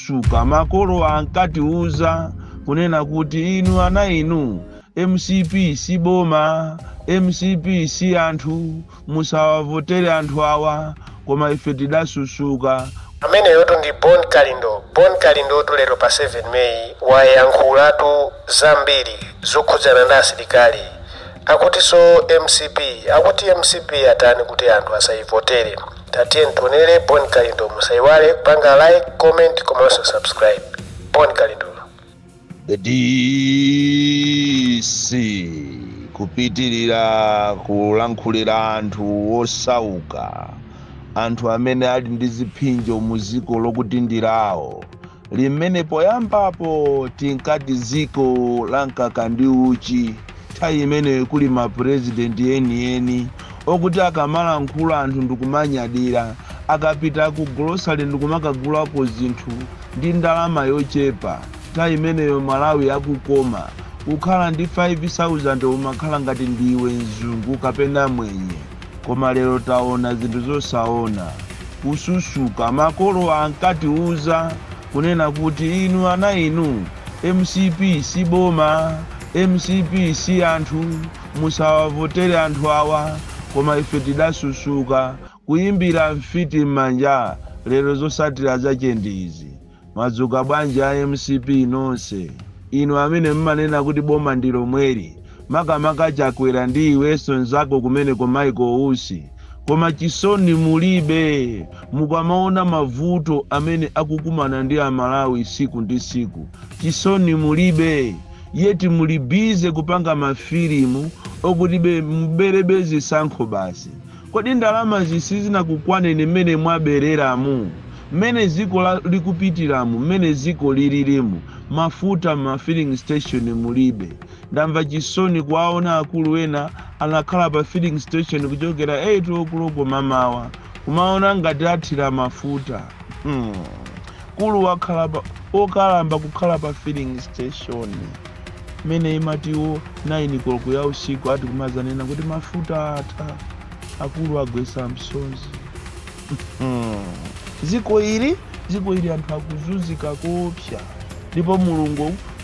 kususuka makolo ankatiuza kunena kuti inu ana inu MCP si boma, MCP si anthu, musawavotere anthu awa, koma ife tidasusuka. Amene yoto ndi Bon Kalindo lero pa 7 Mei wayankhulatu zambiri zokhudzana ndi asilikali. Akuti so akuti MCP atani kuti anthu asayivotere. Tatiye ntionere Bon Kalindo, musaiwale kupanga like, comment, komanso subscribe. Bon Kalindo. The DC kupitirira kulankhulira anthu osauka, anthu amene ali ndi ziphinjo muziko lokutindirawo, limene poyambapo tinkati ziko la mkaka ndi uchi, nthawi imene kuli mapresidenti eni okuti akamalankhula anthu ndikumanyadira, akapita ku grocery ndikumakagulako zinthu ndi ndalama yochepa. Nthawi imeneyo Malawi akukoma, ukhala ndi 5,000 umakhala ngati ndiwe mzungu kapena mwenye. Koma lero taona zinthu zosaona, kususuka makolo ankatiuza kunena kuti inu ana inu MCP si boma, MCP si anthu, musawavotere anthu awa, koma ife tidasusuka kuyimbira mfiti m'manja. Lero zosatira zachendizi madzuka bwanji a MCP nonse, inu amene mmanena kuti boma ndilo mweri, makamaka chakwera ndi iwenso nzako kumene komaiko usi, koma chisoni mulibe mukamaona mavuto amene akukumana ndi Amalawi siku ndi siku. Chisoni mulibe, yeti mulibize kupanga mafilimu okutibe mberebe zisankho basi. Kodi ndalama zisizina kukwaneni mmene mwabereramu, mmene ziko likupitiramu, mmene ziko lililimu, mafuta ma filling station mulibe. Ndamva chisoni kwaona akulu wena anakhala pa filling station kuchokera 8 o'clock mamawa, kumaona ngati athira mafuta. Kulu wakhala okalamba kukhala pa filling station mene imatiwo 9 o'clock ya usiku ati kumazanena kuti mafuta atha, akulu agwesa msonzi. Ziko ili anthu akuzunzika kopsa, ndipo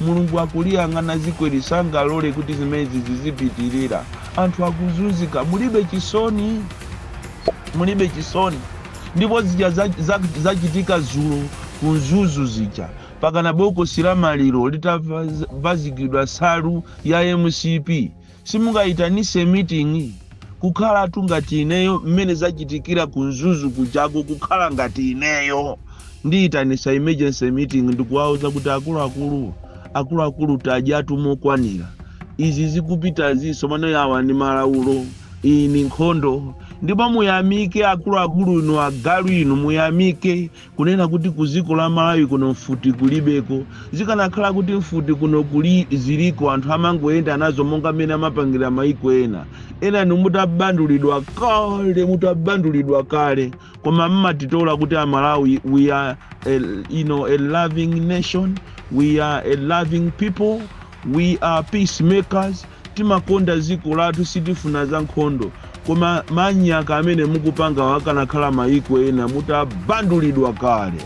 mulungu akuliyang'ana ziko ili sangalole kuti zimezi zizipitirira. Anthu akuzunzika, mulibe chisoni. Ndipo zija zachitika zulo kunzuzu zija, pakana boko silamaliro litavazikidwa salu ya MCP, simungayitanise meeting kukhala ngati ineyo mmene zachitikira kunzuzu kujago, kukhala ngati ineyo ndiyitanisa emergency meeting ndikuwauza kuti akuluakulu tajatu mokwanira, izi zikupita ziso mano yawa ndi malaulo, iyi ni nkhondo. Ndipo muyamike akuluakulu inu, agalu inu muyamike kunena kuti kuziko la Malawi kuno mfuti kulibeko. Zikanakhala kuti mfuti kuno ziliko, anthu amangoyenda nazo monga mmene amapangira maiko ena mutabandulidwa kale, koma mmatitola kuti Amalawi we are a loving nation, we are a loving people, we are peacemakers, timakonda ziko lathu, sitifuna za nkhondo. Koma manyaka amene mukupanga wakanakhala maiko ena mutabandulidwa kale.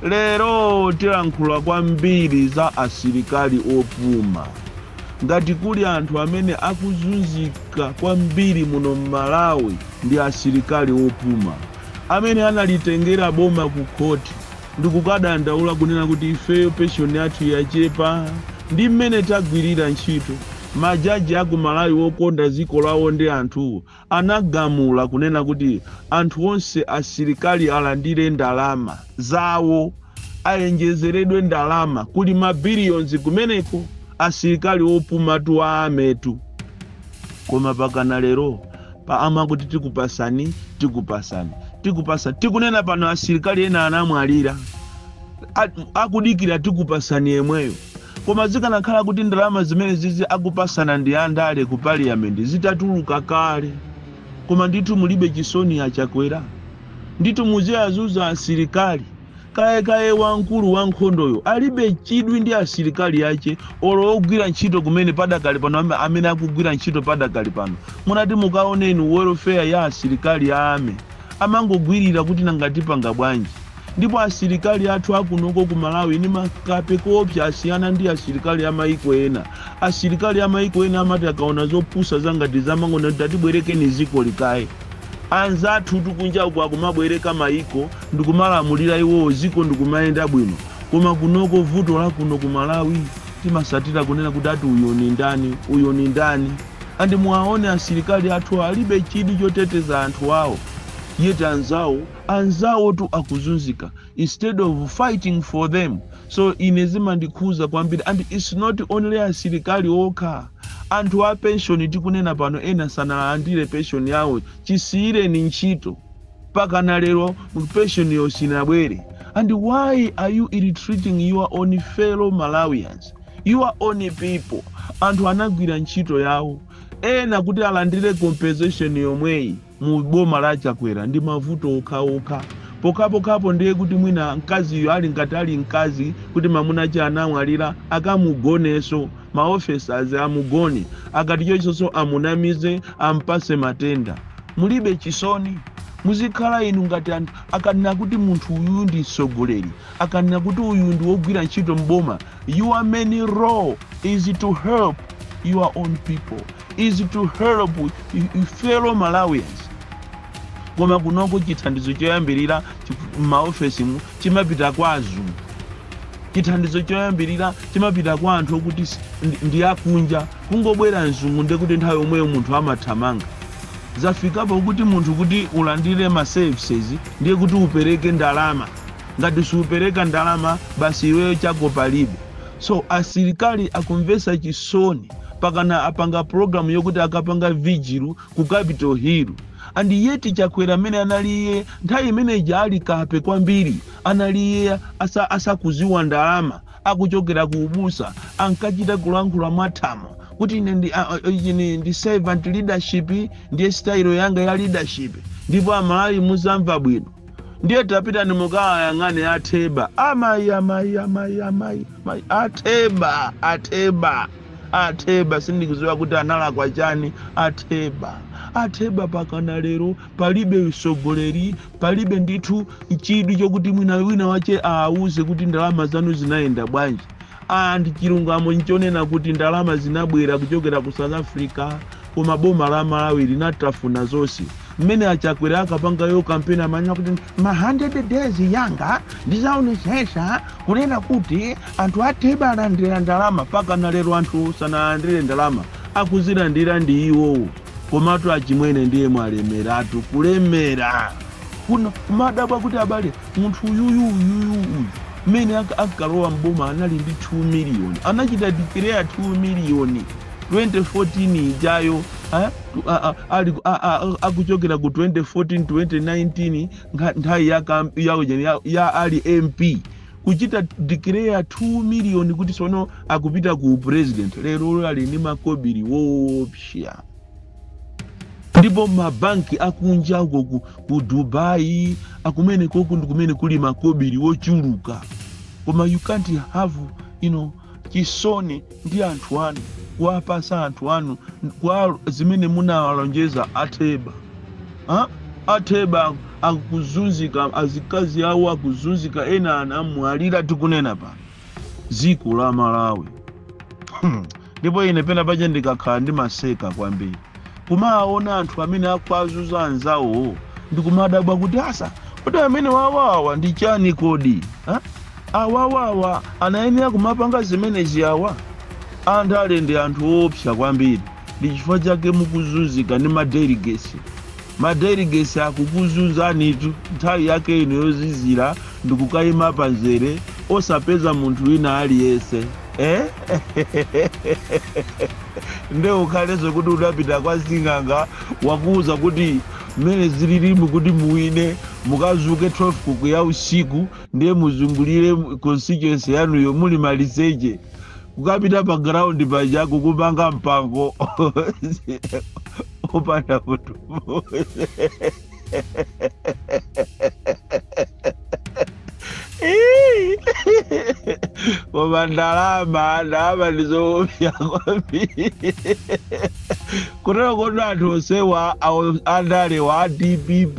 Lero tilankhula kwambiri za asilikali opuma. Ngati kuli anthu amene akuzunzika kwambiri muno Malawi ndi asilikali opuma, amene analitengera boma ku koti ndikukadandaula kunena kuti ifeyo pension yathu yachepa, ndi mmene tagwirira ntchito. Majaji aku Malawi wokonda ziko lawo ndi anthu anagamula kunena kuti anthu onse asilikali alandire ndalama zawo, ayenjezeredwe ndalama, kuli mabiliyons kumeneko asilikali opuma tu ametu. Koma pakana lero paama kuti tikupasani tikunena pano asilikali ena anamwalira, akudikira tikupasani yemweyo. Koma zikanakhala kuti ndalama zimene zizi akupasana ndi andale ku parliament zitatuluka kale, koma nditu mulibe chisoni achakwera, nditu muziazuza asilikali. Kaye wankulu wa nkhondoyo alibe chidwi ndi asilikali yache, olo ogwira ntchito kumene padakali pano, amene akugwira ntchito padakali pano. Munati mukaoneni welfare ya asilikali ame amangogwirira kuti nangati panga bwanji. ndipo asilikali athu akunoko ku Malawi ni makape koopsa asiyana ndi asilikali ya maiko ena. Asilikali ya maiko ena amati akaona zopusa zangati zamang'ono tatibwerekeni ziko likaye. Anzathu tukunja uko akumabwereka maiko ndikumalamulira iwo ziko ndikumayenda bwino. Koma kunoko vuto la kuno ku Malawi timasatira kunena kuti ati uyo ni ndani. Andi muwaone asilikali athu alibe chidi choteteza anthu awo. Yet anzawo tu akuzunzika instead of fighting for them. So inezima ndikuza kwambiri, and it's not only asilikali okha. Anthu a pension tikunena pano ena sanalandire pension yawo chisire ni ntchito paka na lero pension yo sinabwere. And why are you ill-treating your own fellow Malawians, your own people? Anthu anagwira ntchito yawo ena kuti alandire compensation yomweyi mu boma la Chakwera ndi mavuto okha. Pokapo ndiye kuti mwina mkazi yo ali ngati ali mkazi kuti mamuna cha anamwalira akamugoneso maofficers amugone akati chonso amunamize ampase matenda. Mulibe chisoni. Muzikhala inu ngati anthu akanena kuti munthu uyu ndi mtsogoleri, akanena kuti uyu ndi wogwira ntchito mboma, your main role is to help your own people, is to help fellow Malawians. Koma kunoko chithandizo choyambirira maofesi mu chimapita kwa azungu. Chithandizo choyambirira chimapita kwa anthu okuti ndi akunja, kungobwera mzungu ndekuti nthawi yomweyo munthu amathamanga. Zafikapo kuti munthu kuti ulandire ma services ndiye kuti upereke ndalama. Ngati siupereka ndalama basi iweyo chako palibe. So asilikali akumvesa chisoni pakana apanga program yokuti akapanga vigilu ku Capitol Hill. And yeti Chakwera mene analiye nthawi imene jali kape kwambiri analiye asakuziwa ndalama akuchokera ku ubusa ankachita kulankhula mwathamo kuti ine ndi servant leadership ndiye style yanga ya leadership ndipo Amalawi muzamva bwino. Ndiye tapita ni mukawa yang'ane Atheba amayi Atheba sindikuziwa kuti analakwa chani. Atheba pakana lero palibe mtsogoleri, palibe ndithu chidwi chokuti wina wache auze kuti ndalama zanu zinaenda bwanji. And chilungamo nchonena kuti ndalama zinabwera kuchokera ku South Africa koma boma la Malawi linatafuna zonse. Mmene Achakwera akapanga yo kampeni amanya kuti ma 100 days yanga ndizaonesesa kunena kuti anthu Atheba alandira ndalama pakana lero anthu sanalandire ndalama akuzilandira ndi iwo. Komatu achimwene ndiye mwalemeratu kulemera kuno kumadabwa kuti abale munthu uyu mmene akalowa mboma anali ndi 2 million anachita declare 2 million 2014 ijayo akuchokera ku 2014 2019 nthawi ya ali MP kuchita declare 2 million kuti sono akupita ku president. Lero ali ni makobiri wopsha. Ndipo mabanki akunja uko ku Dubai akumene koku ndikumene kuli makobiri wochuluka. Koma you can't have chisoni ndi anthu anu kuwapasa anthu anu kwa zimene munawalonjeza Atheba. Atheba akuzunzika, azikazi awo akuzunzika, ena anamwalira tikunena pa ziko la Malawi. Ndipo ine pena paja ndikakhala ndi maseka kwambiri kumaona anthu amene akwazuza anzawo ndikumadabwa kuti asa kuti amene wawawa ndi chani kodi. Awawawa anayenera kumapanga zimene ziyawa. Andale ndi anthu opsa kwambiri. Ndi chifukwa chake mukuzunzika ndi madelegates akukuzunzanitu nthawi yake ino yozizira ndikukayima panzere osapeza munthu wina aliyese. Nde ukhalezo kuti udapita kwa Sing'anga wakuuza kuti mmene zililimu kuti muwine mukazuke 12 kuku ya usiku ndiye muzungulire constituency yanuyo muli maliseche kukapita pa ground paja kukupanga mpango opanda kuti koma ndalama ndizoopsa kwambiri. kutero kuti anthu onsewa andale wa DPP,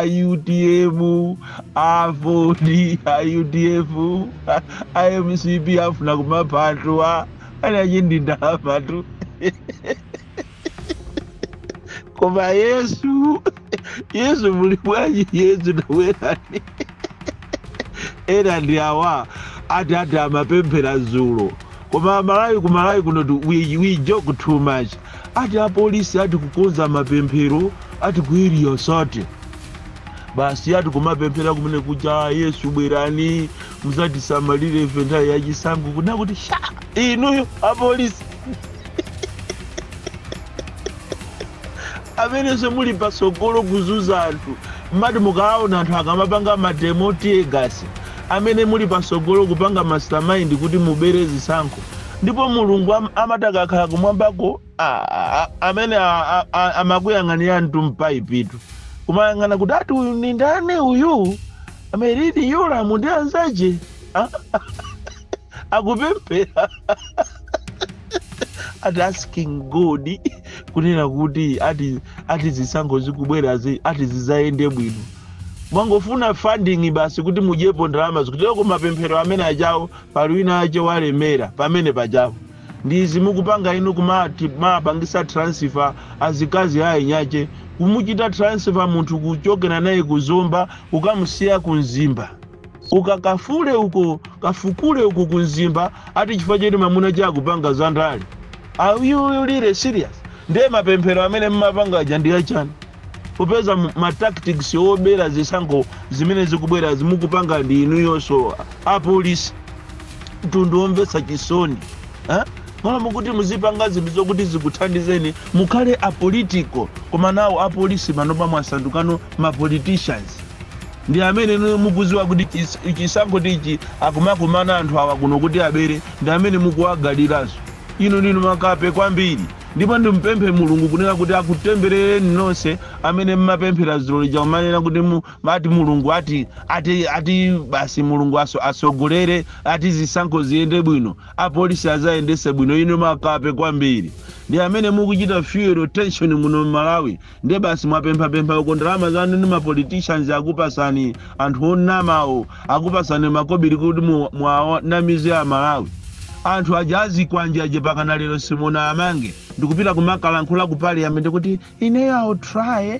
IUTM, AFOD, IUDF, IMCP afuna kumapatu anachindi ndalapatu koma Yesu muli bwanji Yesu nawerani ena ndi awa ati amapemphera dzulo koma kumalawi kuno we joke too much ati apolisi ati kukonza mapemphero ati kuiriyo sote basi ati kumapemphera kumene kuja Yesu bwerani muzatisamalire ife nthawi yachisango kuna kuti sha inuyo apolisi amene semuli pasogolo kuzuza anthu mmati mukaona anthu akamapanga mademo tiegasi amene muli pasogolo kupanga mastermind kuti mubere zisankho ndipo mulungu amatakakhala kumwambako amene amakuyang'anira anthu mpaipitu kumayang'ana kuti ati uyu ni ndani uyu ameridi yula mundi anzaje akupemphera ati asking God kunena kuti ati zisankho zikubwerazi ati zizayende bwino mwangofuna funding basi kuti mujepo ndalama zikutero kumapemphero amene ajawo pali wina ache walemera pamene pajapo ndizi mukupanga inu kumati mapangisa transfer azikazi ayi nyache kumuchita transfer munthu kuchokera naye kuzomba ukamusiya kunzimba ukakafule uko kafukule uko kunzimba ati chifukwa cheti mamuna chakupanga zandali are you really serious ndiye mapemphero amene mmapanga aja ndiye chani upeza matactics obera zisankho zimene zikubwera zimukupanga ndi inu yonso apolisi mtundu omvetsa chisoni mwana mukuti muzipanga zinthu zokuti zikuthandizeni mukhale apolitical koma nawo apolisi manopa mwasandukano mapoliticians ndi amene mukuziwa kuti chisankho tichi akumakumana anthu awa kuno kuti abere ndi amene mukuwagalirazo inu ndinu makape kwambiri ndipo ndimpemphe mulungu kunena kuti akutemberereni nonse amene mmapemphera dzulo lija kumanena kuti mati mulungu ati basi mulungu asogolere ati zisankho ziyende bwino apolisi azayendese bwino inu makape kwambiri ndi amene mukuchita fuel tension muno Malawi ndi basi mwapempha uko ndalama zanu ndi mapoliticians akupasani anthu onamawo akupasani makobiri kuti mwanamize a Malawi anthu ajazi kwanje aje pakana lero Simona Amange ndikupita kumakalankhula ku parliament kuti I'll try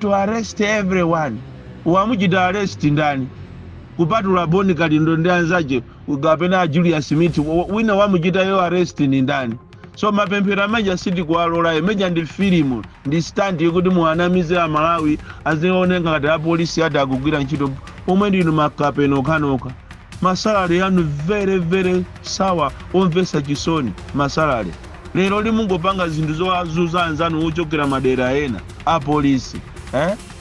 to arrest everyone wamuchita arrest ndani kupatula Boni Kalindo ndi anzaje ukapena Julius Smith wina wamuchita yo arrest ni ndani so mapemphero maja siti kualola meja ndi film ndi stand yokuti muanamize a Malawi azionenga ngati apolisi ati akugwira ntchito omwe ndinu makape nokanoka masalari yanu very sawa omvesa chisoni masalari lero limungopanga zinthu zowazuza anzanu ochokera madera ena apolisi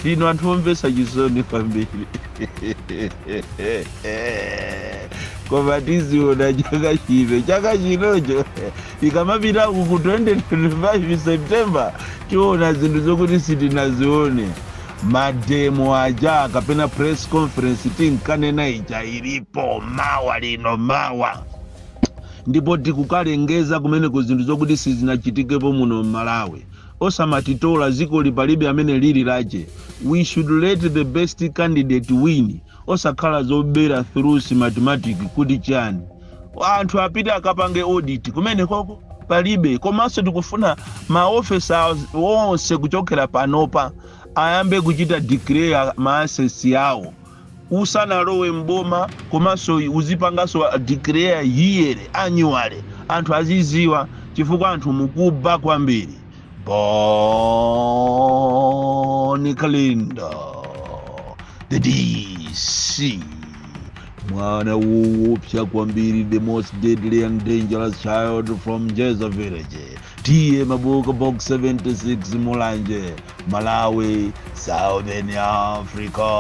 lino anthu omvesa chisoni kwambiri koma tiziona chaka chinocho ikamapita ku 2025 September tiona zinthu zokuti sitinazione mademo aja kapena press conference tinkanena ija ilipo mawa ndipo tikukalengeza kumene ku zinthu zokuti sizinachitikepo muno Malawi osamatitola ziko lipalibe amene lili laje we should let the best candidate win osakhala zobera through mathematics kuti chani anthu apita akapange audit kumene koko palibe komanso tikufuna maofficers wonse kuchokera panopa ayambe kuchita declare maassets yawo usanalowe mboma komanso uzipangaso declare yearly annually anthu aziziwa chifukwa anthu mukuba kwambiri Boni Kalinda the DC mwana woopsa kwambiri the most deadly and dangerous child from Jeza village tiye mabuka box 76 Mulanje Malawi Southern Africa.